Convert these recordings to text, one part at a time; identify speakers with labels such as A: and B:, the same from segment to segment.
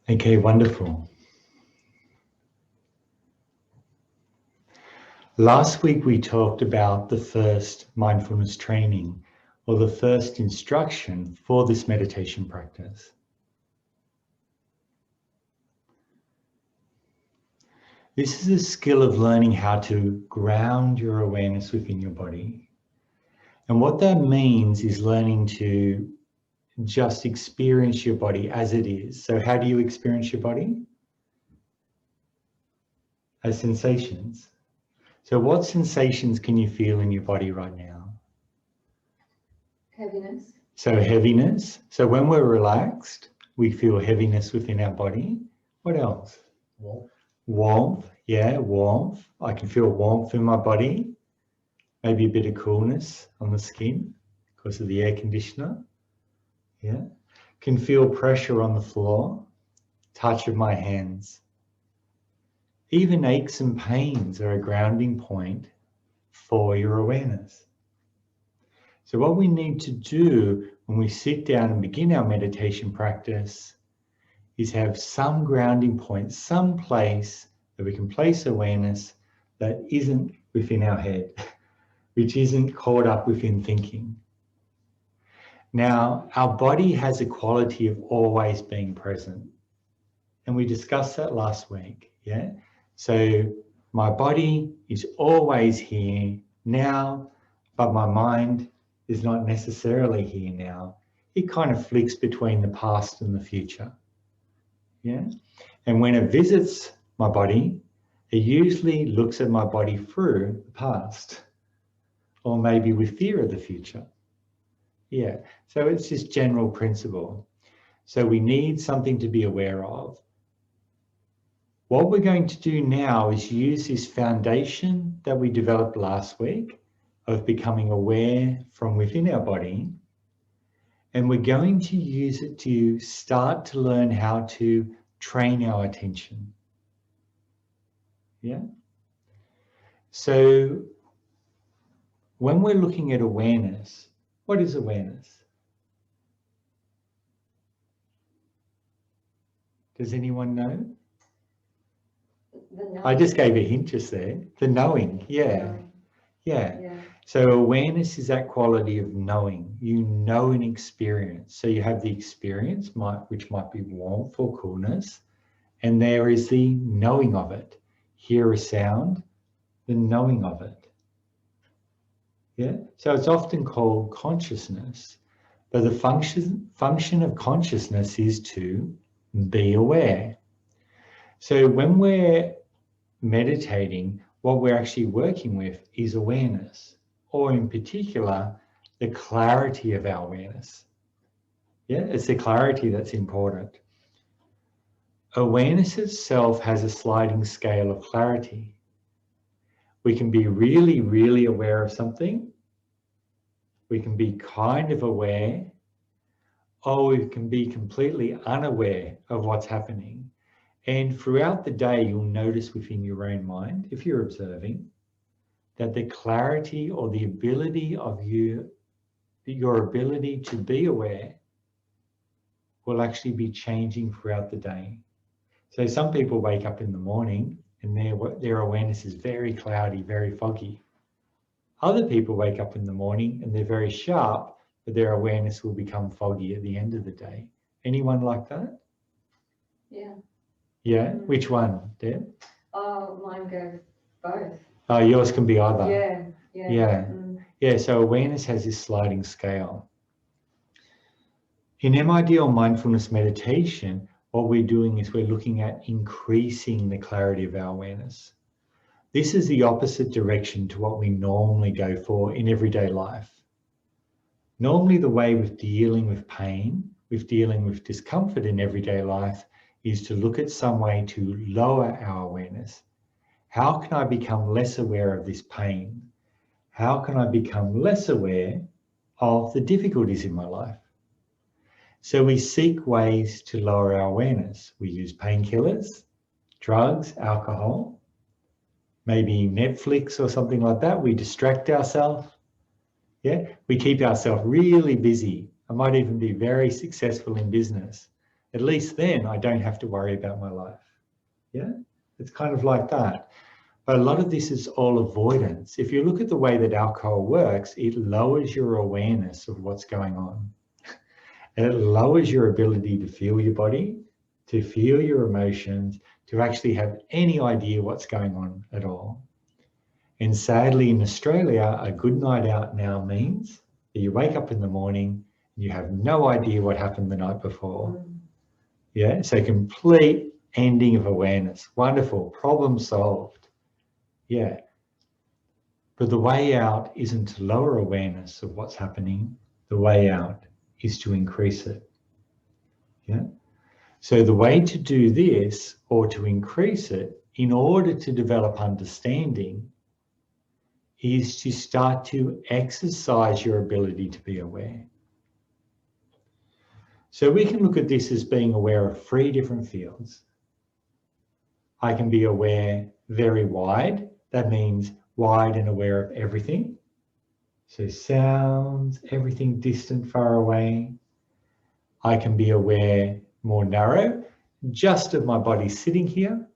A: Okay, wonderful. Last week we talked about the first mindfulness training, or the first instruction for this meditation practice. This is a skill of learning how to ground your awareness within your body. And what that means is learning to just experience your body as it is. So how do you experience your body? As sensations. So what sensations can you feel in your body right now?
B: Heaviness.
A: So heaviness. So when we're relaxed, we feel heaviness within our body. What else?
C: Warmth.
A: Warmth. Yeah, warmth. I can feel warmth in my body. Maybe a bit of coolness on the skin because of the air conditioner. Yeah. Can feel pressure on the floor, touch of my hands. Even aches and pains are a grounding point for your awareness. So what we need to do when we sit down and begin our meditation practice is have some grounding point, some place that we can place awareness that isn't within our head, which isn't caught up within thinking. Now, our body has a quality of always being present. And we discussed that last week, yeah? So my body is always here now, but my mind is not necessarily here now. It kind of flicks between the past and the future, yeah? And when it visits my body, it usually looks at my body through the past, or maybe with fear of the future. Yeah, so it's this general principle. So we need something to be aware of. What we're going to do now is use this foundation that we developed last week of becoming aware from within our body, and we're going to use it to start to learn how to train our attention. Yeah? So when we're looking at awareness, what is awareness? Does anyone know? I just gave a hint just there. The knowing, yeah. Yeah. So awareness is that quality of knowing. You know an experience. So you have the experience, which might be warmth or coolness, and there is the knowing of it. Hear a sound, the knowing of it. Yeah. So it's often called consciousness, but the function of consciousness is to be aware. So when we're meditating, what we're actually working with is awareness, or in particular, the clarity of our awareness. Yeah, it's the clarity that's important. Awareness itself has a sliding scale of clarity. We can be really, really aware of something. We can be kind of aware, or we can be completely unaware of what's happening. And throughout the day, you'll notice within your own mind, if you're observing, that the clarity or the ability of your ability to be aware will actually be changing throughout the day. So some people wake up in the morning and their awareness is very cloudy, very foggy. Other people wake up in the morning and they're very sharp, but their awareness will become foggy at the end of the day. Anyone like that?
B: Yeah.
A: Yeah, which one, Deb?
B: Oh, mine go both.
A: Oh, yours can be either.
B: Yeah.
A: Yeah. Yeah, so awareness has this sliding scale. In MIDL mindfulness meditation, what we're doing is we're looking at increasing the clarity of our awareness. This is the opposite direction to what we normally go for in everyday life. Normally the way with dealing with pain, with dealing with discomfort in everyday life, is to look at some way to lower our awareness. How can I become less aware of this pain? How can I become less aware of the difficulties in my life? So we seek ways to lower our awareness. We use painkillers, drugs, alcohol, maybe Netflix or something like that. We distract ourselves. Yeah, we keep ourselves really busy. I might even be very successful in business. At least then I don't have to worry about my life. Yeah, it's kind of like that. But a lot of this is all avoidance. If you look at the way that alcohol works, it lowers your awareness of what's going on. And it lowers your ability to feel your body, to feel your emotions, to actually have any idea what's going on at all. And sadly, in Australia, a good night out now means that you wake up in the morning and you have no idea what happened the night before. Yeah, so complete ending of awareness. Wonderful, problem solved. Yeah. But the way out isn't to lower awareness of what's happening. The way out is to increase it. Yeah. So the way to do this, or to increase it, in order to develop understanding, is to start to exercise your ability to be aware. So we can look at this as being aware of 3 different fields. I can be aware very wide. That means wide and aware of everything. So sounds, everything distant, far away. I can be aware more narrow, just of my body sitting here.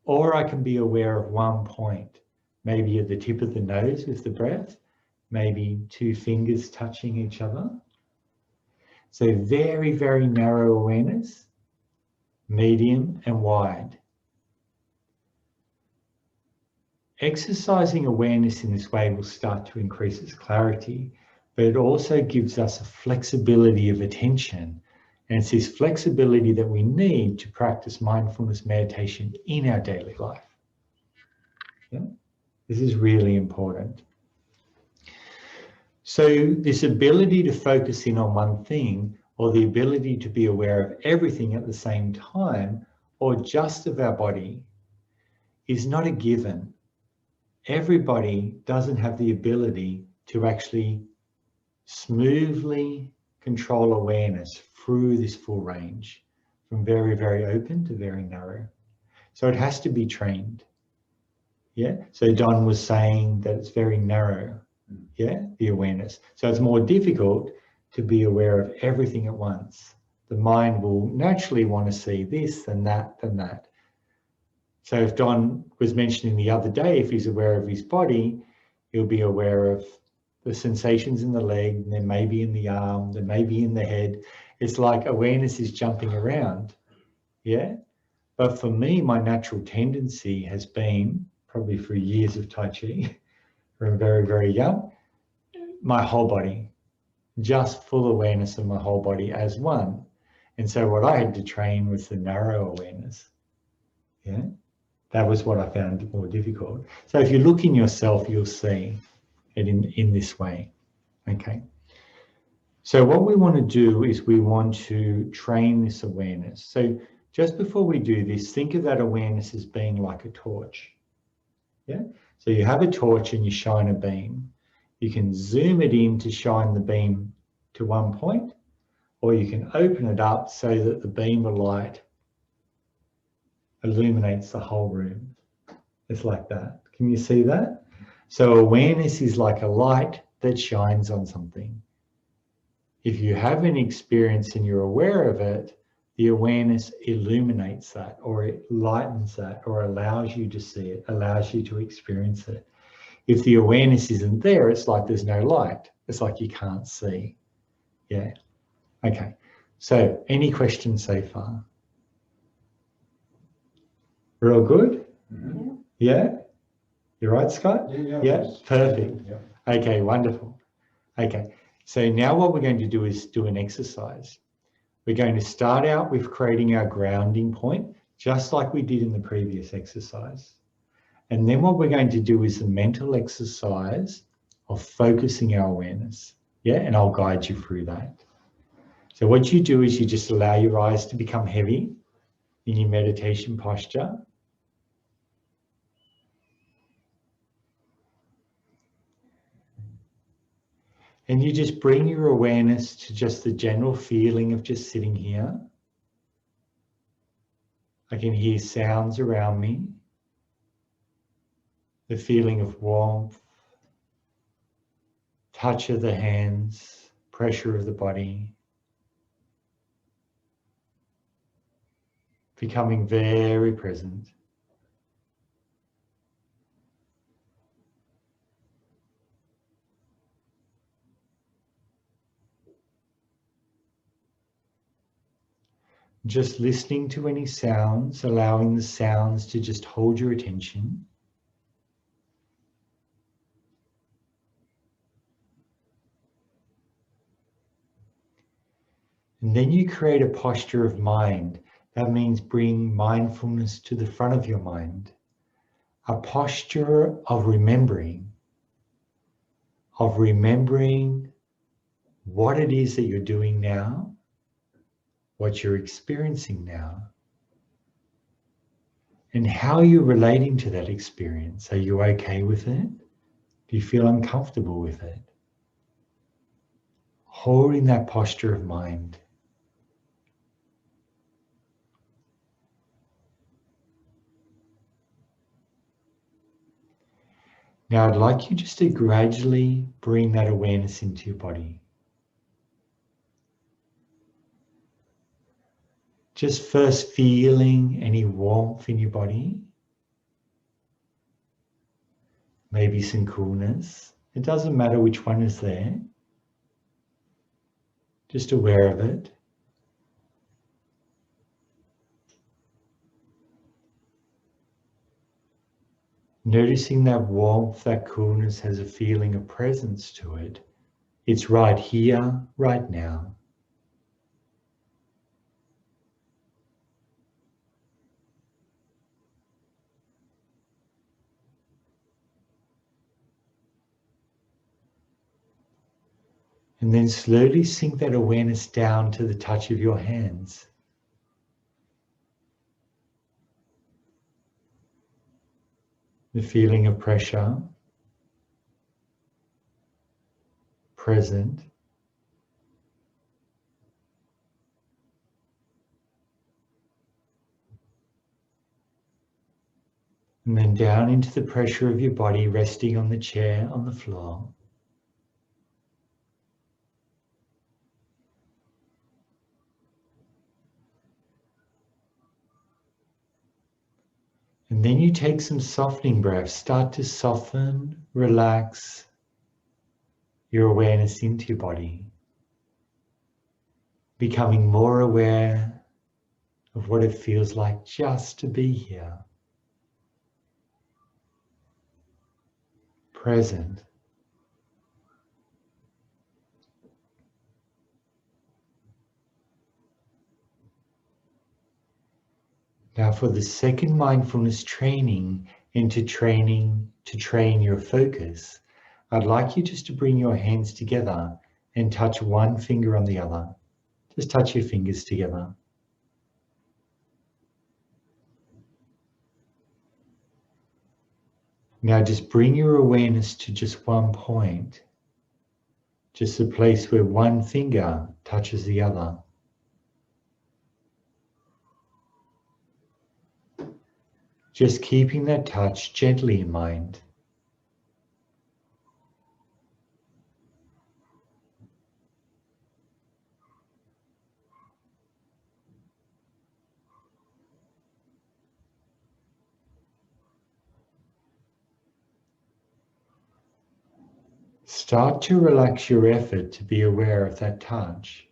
A: Or I can be aware of one point, maybe at the tip of the nose with the breath, maybe 2 fingers touching each other. So very, very narrow awareness, medium and wide. Exercising awareness in this way will start to increase its clarity, but it also gives us a flexibility of attention. And it's this flexibility that we need to practice mindfulness meditation in our daily life. Yeah? This is really important. So this ability to focus in on one thing, or the ability to be aware of everything at the same time, or just of our body, is not a given. Everybody doesn't have the ability to actually smoothly control awareness through this full range, from very, very open to very narrow. So it has to be trained. Yeah. So Don was saying that it's very narrow. Yeah, the awareness. So it's more difficult to be aware of everything at once. The mind will naturally want to see this and that and that. So if Don was mentioning the other day, if he's aware of his body, he'll be aware of the sensations in the leg, and then maybe in the arm, then maybe in the head. It's like awareness is jumping around. Yeah. But for me, my natural tendency has been, probably for years of Tai Chi, from very, very young, my whole body, just full awareness of my whole body as one. And so what I had to train was the narrow awareness. Yeah, that was what I found more difficult. So if you look in yourself, you'll see it in this way. Okay. So what we want to do is we want to train this awareness. So just before we do this, think of that awareness as being like a torch. Yeah. So you have a torch and you shine a beam. You can zoom it in to shine the beam to one point, or you can open it up so that the beam of light illuminates the whole room. It's like that. Can you see that? So awareness is like a light that shines on something. If you have an experience and you're aware of it, the awareness illuminates that, or it lightens that, or allows you to see it, allows you to experience it. If the awareness isn't there, it's like there's no light. It's like you can't see. Yeah. Okay. So any questions so far? We're all good?
C: Mm-hmm.
A: Yeah? You're right, Scott?
C: Yeah.
A: Perfect.
C: Yeah.
A: Okay, wonderful. Okay. So now what we're going to do is do an exercise. We're going to start out with creating our grounding point, just like we did in the previous exercise. And then what we're going to do is the mental exercise of focusing our awareness. Yeah, and I'll guide you through that. So what you do is you just allow your eyes to become heavy in your meditation posture. And you just bring your awareness to just the general feeling of just sitting here. I can hear sounds around me. The feeling of warmth, touch of the hands, pressure of the body. becoming very present. Just listening to any sounds, allowing the sounds to just hold your attention. And then you create a posture of mind. That means bring mindfulness to the front of your mind. A posture of remembering what it is that you're doing now, what you're experiencing now, and how you're relating to that experience. Are you okay with it? Do you feel uncomfortable with it? Holding that posture of mind. Now I'd like you just to gradually bring that awareness into your body. Just first feeling any warmth in your body. Maybe some coolness. It doesn't matter which one is there. Just aware of it. Noticing that warmth, that coolness has a feeling of presence to it. It's right here, right now. And then slowly sink that awareness down to the touch of your hands. The feeling of pressure, present. And then down into the pressure of your body resting on the chair, on the floor. And then you take some softening breaths. Start to soften, relax your awareness into your body. Becoming more aware of what it feels like just to be here. Present. Now for the second mindfulness training and to train your focus, I'd like you just to bring your hands together and touch one finger on the other. Just touch your fingers together. Now just bring your awareness to just one point, just the place where one finger touches the other. Just keeping that touch gently in mind. Start to relax your effort to be aware of that touch.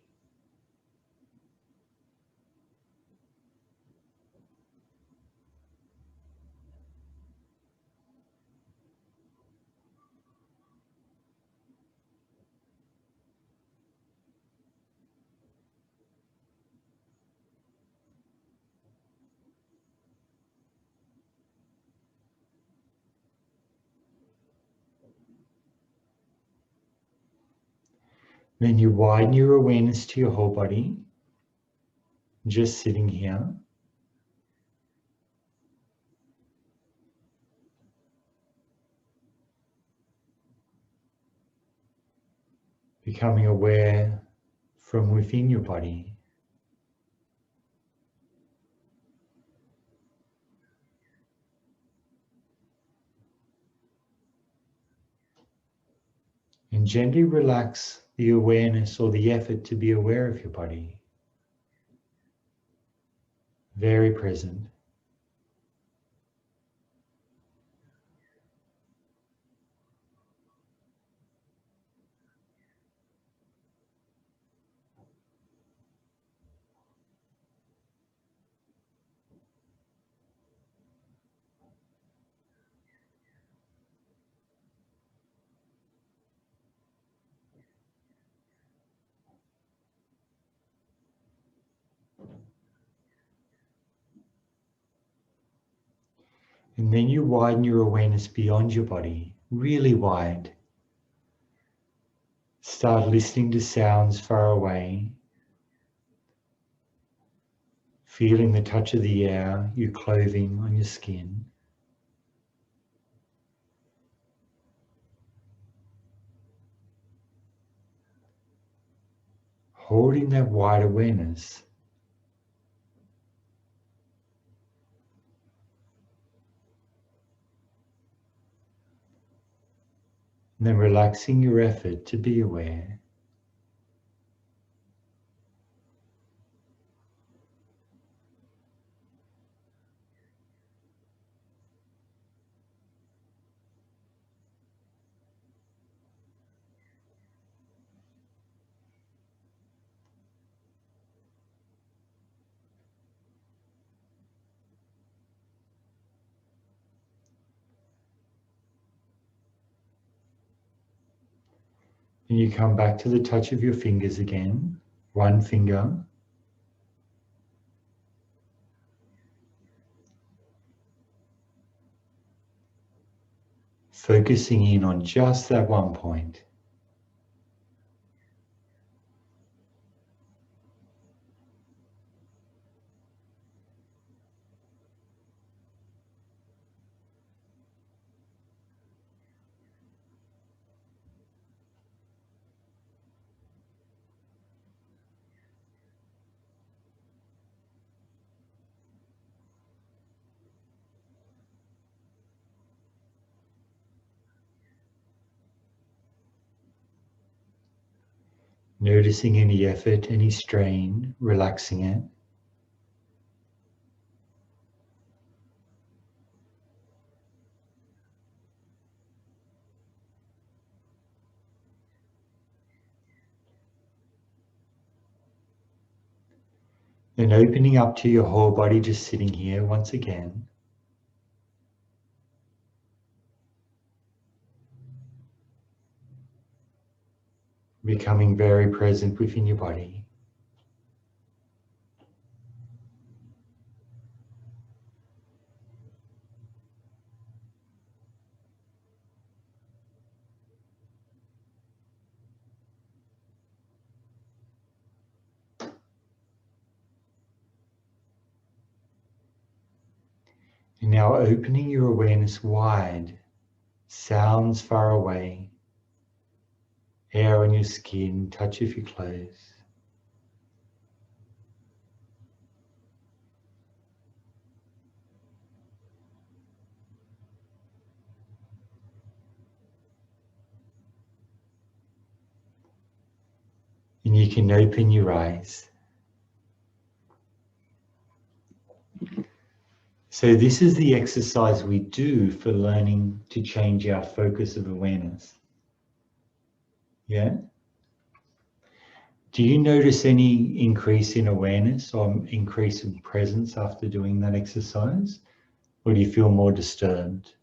A: Then you widen your awareness to your whole body, just sitting here. Becoming aware from within your body. And gently relax the awareness or the effort to be aware of your body. very present. And then you widen your awareness beyond your body, really wide. Start listening to sounds far away, feeling the touch of the air, your clothing on your skin. Holding that wide awareness. And then relaxing your effort to be aware. And you come back to the touch of your fingers again, one finger. Focusing in on just that one point. Noticing any effort, any strain, relaxing it. Then opening up to your whole body, just sitting here once again. Becoming very present within your body. And now opening your awareness wide, sounds far away, air on your skin, touch of your clothes. And you can open your eyes. So this is the exercise we do for learning to change our focus of awareness. Yeah? Do you notice any increase in awareness or increase in presence after doing that exercise? Or do you feel more disturbed?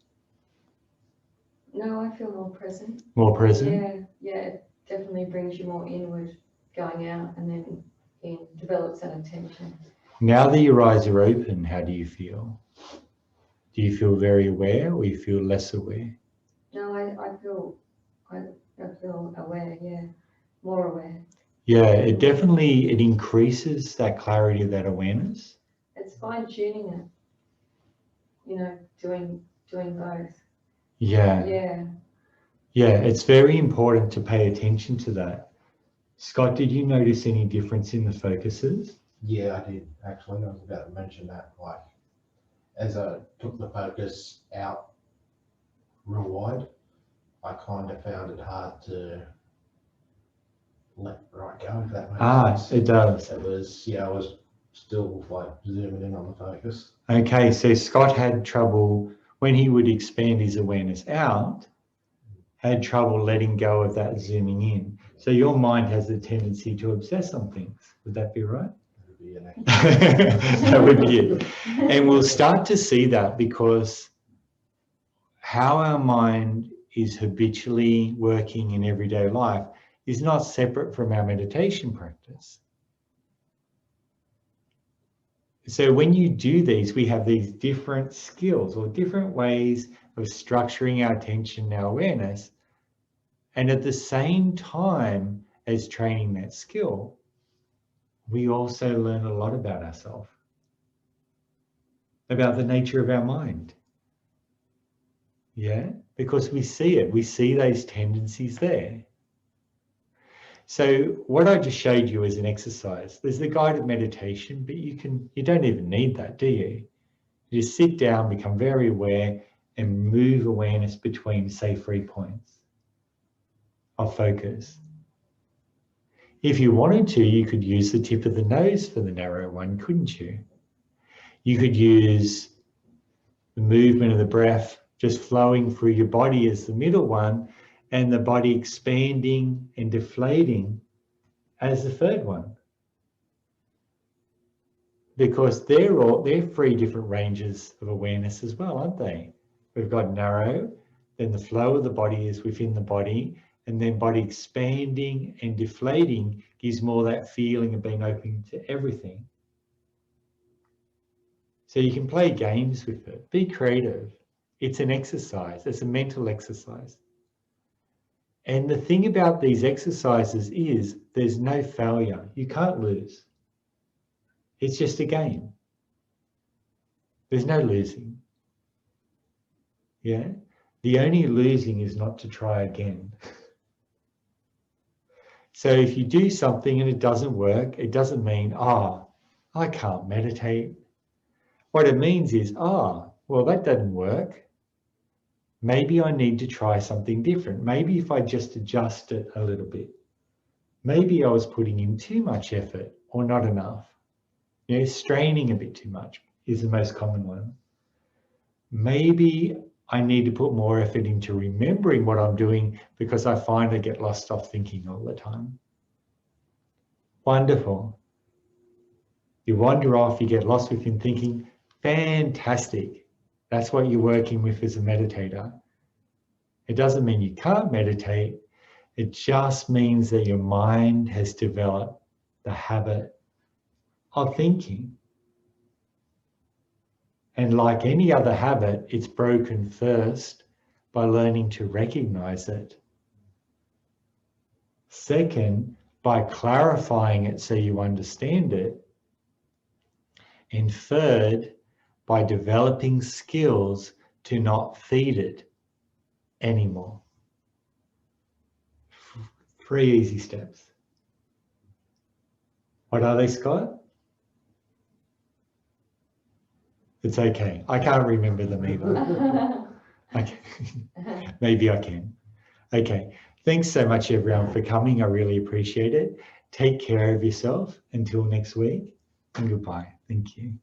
B: No, I feel more present.
A: More present?
B: Yeah, it definitely brings you more inward, going out, and then develops that attention.
A: Now that your eyes are open, how do you feel? Do you feel very aware or you feel less aware?
B: No, I feel aware, yeah, more aware.
A: Yeah, it increases that clarity of that awareness.
B: It's fine-tuning it, doing both.
A: Yeah.
B: Yeah.
A: Yeah, it's very important to pay attention to that. Scott, did you notice any difference in the focuses?
C: Yeah, I did actually. I was about to mention that. Like, as I took the focus out real wide, I kind of found it hard to let right go, if that makes sense.
A: It does.
C: It was, I was still like zooming in on the focus.
A: Okay, so Scott had trouble when he would expand his awareness out, had trouble letting go of that zooming in. So your mind has a tendency to obsess on things. Would that be right?
C: That would be an
A: That would be it. And we'll start to see that because how our mind is habitually working in everyday life is not separate from our meditation practice. So when you do these, we have these different skills or different ways of structuring our attention, our awareness, and at the same time as training that skill, we also learn a lot about ourselves, about the nature of our mind. Yeah, because we see it, we see those tendencies there. So what I just showed you is an exercise. There's the guided meditation, but you don't even need that, do you? You just sit down, become very aware, and move awareness between, say, 3 points of focus. If you wanted to, you could use the tip of the nose for the narrow one, couldn't you? You could use the movement of the breath just flowing through your body as the middle one, and the body expanding and deflating as the third one. Because they're 3 different ranges of awareness as well, aren't they? We've got narrow, then the flow of the body is within the body, and then body expanding and deflating gives more that feeling of being open to everything. So you can play games with it, be creative. It's an exercise, it's a mental exercise. And the thing about these exercises is there's no failure. You can't lose. It's just a game. There's no losing. Yeah? The only losing is not to try again. So if you do something and it doesn't work, it doesn't mean, I can't meditate. What it means is, well, that doesn't work. Maybe I need to try something different. Maybe if I just adjust it a little bit. Maybe I was putting in too much effort or not enough. You know, straining a bit too much is the most common one. Maybe I need to put more effort into remembering what I'm doing because I find I get lost off thinking all the time. Wonderful. You wander off, you get lost within thinking. Fantastic. That's what you're working with as a meditator. It doesn't mean you can't meditate. It just means that your mind has developed the habit of thinking. And like any other habit, it's broken first by learning to recognize it. Second, by clarifying it so you understand it. And third, by developing skills to not feed it anymore. 3 easy steps. What are they, Scott? It's okay. I can't remember them either. Okay. Maybe I can. Okay. Thanks so much, everyone, for coming. I really appreciate it. Take care of yourself until next week, and goodbye. Thank you.